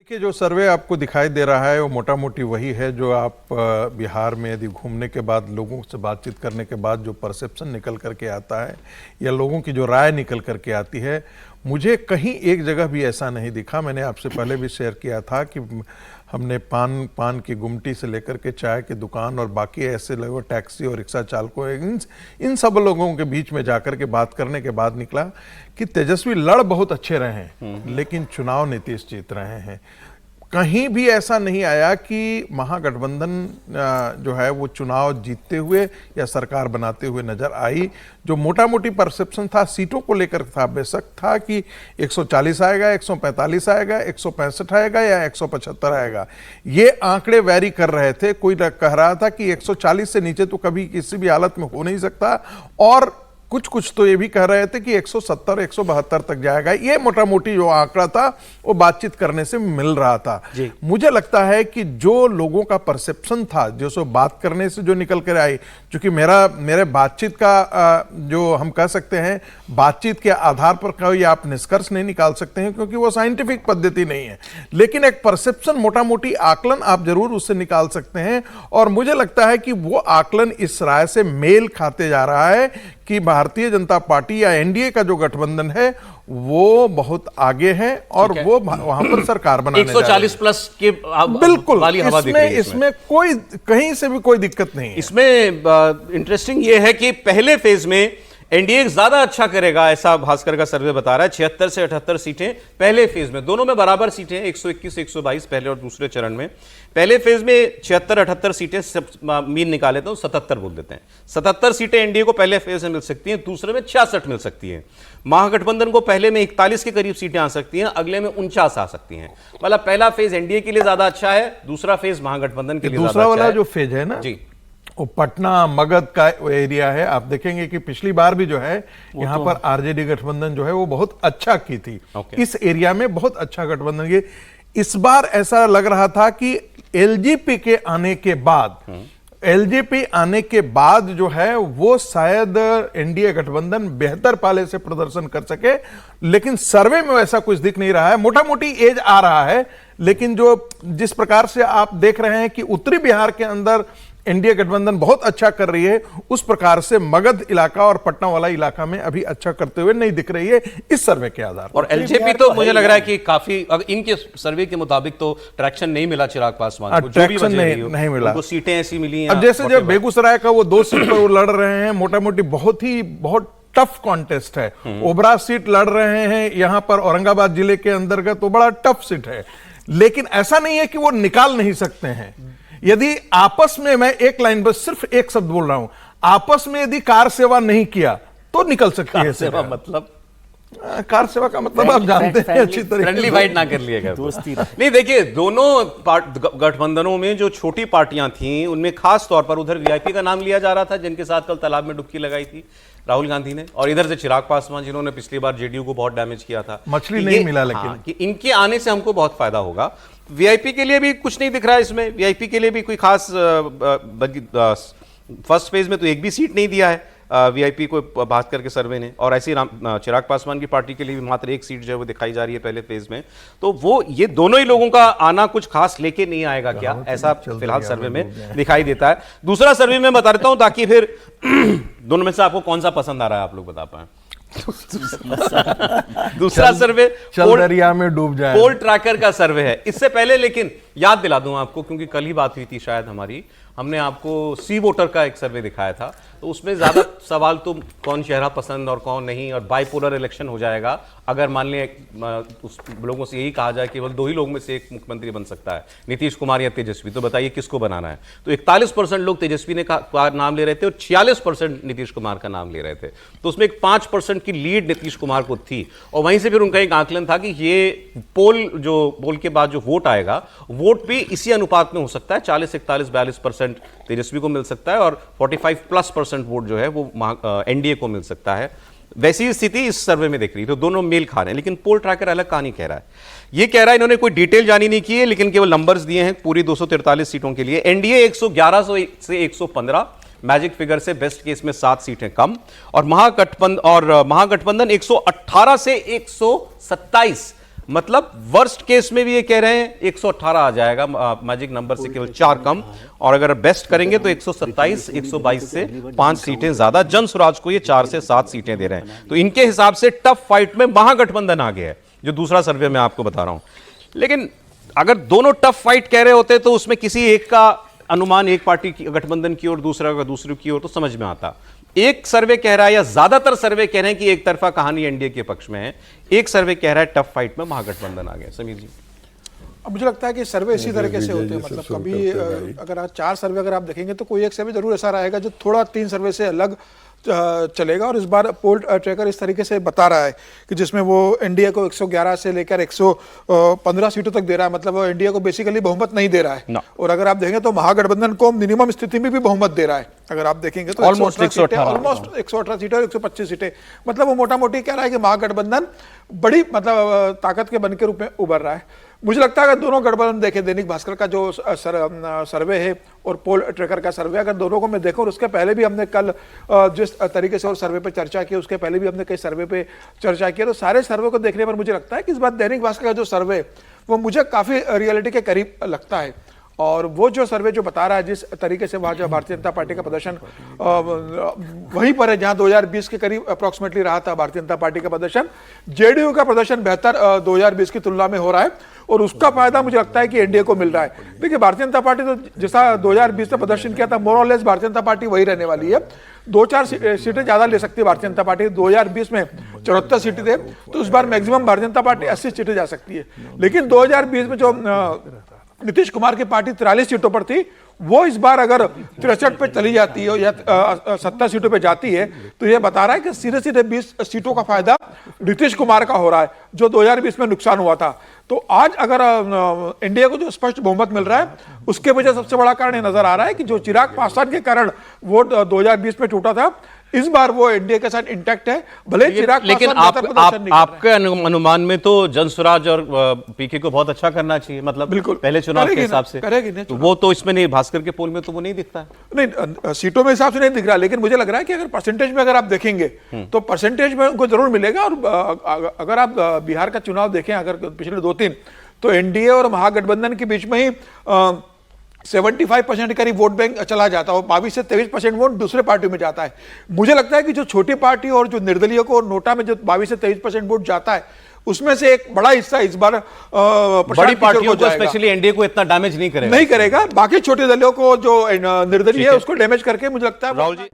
देखिए, जो सर्वे आपको दिखाई दे रहा है वो मोटा मोटी वही है जो आप बिहार में यदि घूमने के बाद लोगों से बातचीत करने के बाद जो परसेप्शन निकल करके आता है या लोगों की जो राय निकल करके आती है। मुझे कहीं एक जगह भी ऐसा नहीं दिखा। मैंने आपसे पहले भी शेयर किया था कि हमने पान की गुमटी से लेकर के चाय की दुकान और बाकी ऐसे लोगों, टैक्सी और रिक्शा चालकों, इन सब लोगों के बीच में जाकर के बात करने के बाद निकला कि तेजस्वी लड़ बहुत अच्छे रहे हैं, लेकिन चुनाव नीतीश जीत रहे हैं। कहीं भी ऐसा नहीं आया कि महागठबंधन जो है वो चुनाव जीतते हुए या सरकार बनाते हुए नजर आई। जो मोटा मोटी परसेप्शन था सीटों को लेकर था, बेशक था कि 140 आएगा, 145 आएगा, 165 आएगा या 175 आएगा। ये आंकड़े वैरी कर रहे थे। कोई कह रहा था कि 140 से नीचे तो कभी किसी भी हालत में हो नहीं सकता, और कुछ तो ये भी कह रहे थे कि 170 172 तक जाएगा। ये मोटा मोटी जो आंकड़ा था वो बातचीत करने से मिल रहा था। मुझे लगता है कि जो लोगों का परसेप्शन था, जो सो बात करने से जो निकल कर आई, क्योंकि मेरे बातचीत का जो हम कह सकते हैं बातचीत के आधार पर कोई आप निष्कर्ष नहीं निकाल सकते हैं क्योंकि वो साइंटिफिक पद्धति नहीं है, लेकिन एक परसेप्शन, मोटा मोटी आकलन आप जरूर उससे निकाल सकते हैं। और मुझे लगता है कि वो आकलन इस राय से मेल खाते जा रहा है कि भारतीय जनता पार्टी या एनडीए का जो गठबंधन है वो बहुत आगे है और वो वहां पर सरकार बनाने 140 प्लस के बिल्कुल वाली हवा दिख रही है। इसमें कोई कहीं से भी कोई दिक्कत नहीं है। इसमें इंटरेस्टिंग ये है कि पहले फेज में एनडीए ज्यादा अच्छा करेगा, ऐसा भास्कर का सर्वे बता रहा है। 76 से 78 सीटें पहले फेज में, दोनों में बराबर सीटें, 121 से 122 पहले और दूसरे चरण में। पहले फेज में 76-78 सीटें, मीन निकाले तो 77 बोल देते हैं। 77 सीटें एनडीए को पहले फेज में मिल सकती हैं, दूसरे में 66 मिल सकती हैं। महागठबंधन को पहले में 41 के करीब सीटें आ सकती हैं, अगले में 49 आ सकती हैं। मतलब पहला फेज एनडीए के लिए ज्यादा अच्छा है, दूसरा फेज महागठबंधन के लिए दूसरा वाला जो फेज है ना जी, वो पटना मगध का एरिया है। आप देखेंगे कि पिछली बार भी जो है यहां पर आरजेडी गठबंधन जो है वो बहुत अच्छा की थी। इस एरिया में बहुत अच्छा गठबंधन की। इस बार ऐसा लग रहा था कि एलजेपी के आने के बाद, एलजेपी आने के बाद जो है वो शायद एनडीए गठबंधन बेहतर पाले से प्रदर्शन कर सके, लेकिन सर्वे में वैसा कुछ दिख नहीं रहा है। मोटा मोटी एज आ रहा है, लेकिन जिस प्रकार से आप देख रहे हैं कि उत्तरी बिहार के अंदर एनडीए गठबंधन बहुत अच्छा कर रही है, उस प्रकार से मगध इलाका और पटना वाला इलाका में अभी अच्छा करते हुए नहीं दिख रही है इस सर्वे के आधार पर। और एलजेपी तो मुझे लग रहा है कि काफी, इनके सर्वे के मुताबिक तो ट्रैक्शन नहीं मिला चिराग पासवान को, ट्रैक्शन नहीं मिला, उनको सीटें ऐसी मिली। अब जैसे जब बेगूसराय का वो 2 सीट पर वो लड़ रहे हैं, मोटा मोटी बहुत टफ कॉन्टेस्ट है। ओबरा सीट लड़ रहे हैं यहां पर औरंगाबाद जिले के अंतर्गत, तो बड़ा टफ सीट है, लेकिन ऐसा नहीं है कि वो निकाल नहीं सकते हैं। यदि आपस में, मैं एक लाइन बस सिर्फ एक शब्द बोल रहा हूं, आपस में यदि कार सेवा नहीं किया तो निकल सकती है सेवा। मतलब कार सेवा का मतलब आप जानते हैं अच्छी तरह, फ्रेंडली फाइट ना कर लिएगा, दोस्ती नहीं। देखिए, दोनों गठबंधनों में जो छोटी पार्टियां थी उनमें खास तौर पर उधर वीआईपी का नाम लिया जा रहा था, जिनके साथ कल तालाब में डुबकी लगाई थी राहुल गांधी ने, और इधर से चिराग पासवान जिन्होंने पिछली बार जेडीयू को बहुत डैमेज किया था। मछली नहीं मिला, लेकिन कि इनके आने से हमको बहुत फायदा होगा। वीआईपी के लिए भी कुछ नहीं दिख रहा है इसमें, वीआईपी के लिए भी कोई खास, फर्स्ट फेज में तो एक भी सीट नहीं दिया है वीआईपी को भास्कर के सर्वे ने, और ऐसी चिराग पासवान की पार्टी के लिए भी मात्र एक सीट जो है वो दिखाई जा रही है पहले फेज में। तो वो ये दोनों ही लोगों का आना कुछ खास लेके नहीं आएगा क्या, ऐसा फिलहाल सर्वे में दिखाई देता है। दूसरा सर्वे में बता देता हूं ताकि फिर दोनों में से आपको कौन सा पसंद आ रहा है आप लोग बता पाए। दूसरा सर्वे चल दरिया में डूब जाए, पोल ट्रैकर का सर्वे है। इससे पहले लेकिन याद दिला दूं आपको, क्योंकि कल ही बात हुई थी शायद हमारी, हमने आपको सी वोटर का एक सर्वे दिखाया था, तो उसमें ज्यादा सवाल तो कौन चेहरा पसंद और कौन नहीं, और बाइपोलर इलेक्शन हो जाएगा अगर मान लें उस लोगों से यही कहा जाए केवल 2 ही लोग में से एक मुख्यमंत्री बन सकता है, नीतीश कुमार या तेजस्वी, तो बताइए किसको बनाना है। तो 41% लोग तेजस्वी ने का नाम ले रहे थे और 46% नीतीश कुमार का नाम ले रहे थे। तो उसमें एक 5% की लीड नीतीश कुमार को थी, और वहीं से फिर उनका एक आकलन था कि ये पोल के बाद जो वोट आएगा, वोट भी इसी अनुपात में हो सकता है, 40, 41, 42% तेजस्वी को मिल सकता है और 45+% वोट जो है वो एनडीए को मिल सकता है। वैसी स्थिति इस सर्वे में दिख रही है, तो दोनों मेल खा रहे हैं। लेकिन पोल ट्रैकर अलग कहानी कह रहा है। ये कह रहा है इन्होंने कोई डिटेल जानी नहीं की है, लेकिन केवल नंबर्स दिए हैं पूरी 243 सीटों के लिए। एनडीए 111 से 115, मैजिक फिगर से बेस्ट केस में 7 सीटें कम, और महागठबंधन 118 से 127, मतलब वर्स्ट केस में भी ये कह रहे हैं 118 आ जाएगा, मैजिक नंबर से केवल 4 कम, और अगर बेस्ट करेंगे तो 127, 122 से 5 सीटें ज्यादा। जनसुराज को ये 4 से 7 सीटें दे रहे हैं। तो इनके हिसाब से टफ फाइट में महागठबंधन आ गया है, जो दूसरा सर्वे मैं आपको बता रहा हूं। लेकिन अगर दोनों टफ फाइट कह रहे होते तो उसमें किसी एक का अनुमान एक पार्टी की गठबंधन की ओर, दूसरा का दूसरी की ओर, तो समझ में आता। एक सर्वे कह रहा है या ज्यादातर सर्वे कह रहे हैं कि एक तरफा कहानी एनडीए के पक्ष में है, एक सर्वे कह रहा है टफ फाइट में महागठबंधन आ गया। समीर जी, अब मुझे लगता है कि सर्वे इसी तरीके से होते हैं, मतलब कभी अगर आज 4 सर्वे अगर आप देखेंगे तो कोई एक सर्वे जरूर ऐसा रहेगा जो थोड़ा 3 सर्वे से अलग चलेगा। और इस बार पोल ट्रैकर इस तरीके से बता रहा है कि जिसमें वो एनडीए को 111 से लेकर 115 सीटों तक दे रहा है, मतलब वो एनडीए को बेसिकली बहुमत नहीं दे रहा है। और अगर आप देखेंगे तो महागठबंधन को मिनिमम स्थिति में भी बहुमत दे रहा है। अगर आप देखेंगे तो ऑलमोस्ट 118 सीटें और 125 सीटें, मतलब वो मोटा मोटी कह रहा है कि महागठबंधन बड़ी मतलब ताकत के बन के रूप में उभर रहा है। मुझे लगता है अगर दोनों गठबंधन देखें, दैनिक भास्कर का जो सर्वे है और पोल ट्रैकर का सर्वे, अगर दोनों को मैं देखूं, और उसके पहले भी हमने कल जिस तरीके से और सर्वे पे चर्चा की, उसके पहले भी हमने कई सर्वे पे चर्चा की, तो सारे सर्वे को देखने पर मुझे लगता है कि इस बार दैनिक भास्कर का जो सर्वे वो मुझे काफी रियलिटी के करीब लगता है। और वो जो सर्वे जो बता रहा है जिस तरीके से वहाँ जो भारतीय जनता पार्टी का प्रदर्शन वहीं पर है जहाँ 2020 के करीब अप्रॉक्सीमेटली रहा था भारतीय जनता पार्टी का प्रदर्शन, जेडीयू का प्रदर्शन बेहतर 2020 की तुलना में हो रहा है, और उसका फायदा मुझे लगता है कि एनडीए को मिल रहा है। देखिए, भारतीय जनता पार्टी तो जैसा 2020 में प्रदर्शन किया था, मोर और लेस भारतीय जनता पार्टी वही रहने वाली है। 2-4 सीटें ज्यादा ले सकती है भारतीय जनता पार्टी। 2020 में 74 सीटें थे, तो इस बार मैक्सिमम भारतीय जनता पार्टी 80 सीटें जा सकती है। लेकिन 2020 में जो नीतीश कुमार की पार्टी 43 सीटों पर थी, वो इस बार अगर 63 पे चली जाती है या 70 सीटों पे जाती है, तो ये बता रहा है कि सीधे सीधे 20 सीटों का फायदा नीतीश कुमार का हो रहा है, जो 2020 में नुकसान हुआ था। तो आज अगर इंडिया को जो स्पष्ट बहुमत मिल रहा है, उसके वजह सबसे बड़ा कारण ये नजर आ रहा है कि जो चिराग पासवान के कारण वोट 2020 में टूटा था, इस बार वो एनडीए के साथ इंटैक्ट है। भले चिराग लेकिन आपके अनुमान में तो जनसुराज और पीके को बहुत अच्छा करना चाहिए, मतलब बिल्कुल पहले चुनाव के हिसाब से करेगी, तो वो तो इसमें नहीं, भास्कर के पोल में तो वो नहीं दिखता है। नहीं, सीटों में हिसाब से नहीं दिख रहा, लेकिन मुझे लग रहा है कि अगर परसेंटेज में अगर आप देखेंगे तो परसेंटेज में उनको जरूर मिलेगा। और अगर आप बिहार का चुनाव देखें, अगर पिछले 2-3, तो एनडीए और महागठबंधन के बीच में ही 75% करीब वोट बैंक चला जाता है, 22 से 23% वोट दूसरे पार्टी में जाता है। मुझे लगता है कि जो छोटी पार्टी और जो निर्दलीय को नोटा में जो 22 से 23% वोट जाता है, उसमें से एक बड़ा हिस्सा इस बार बड़ी पार्टियों को, स्पेशली एनडीए को इतना डैमेज नहीं करेगा। बाकी छोटे दलों को जो निर्दलीय है उसको डैमेज करके मुझे लगता है। राहुल जी,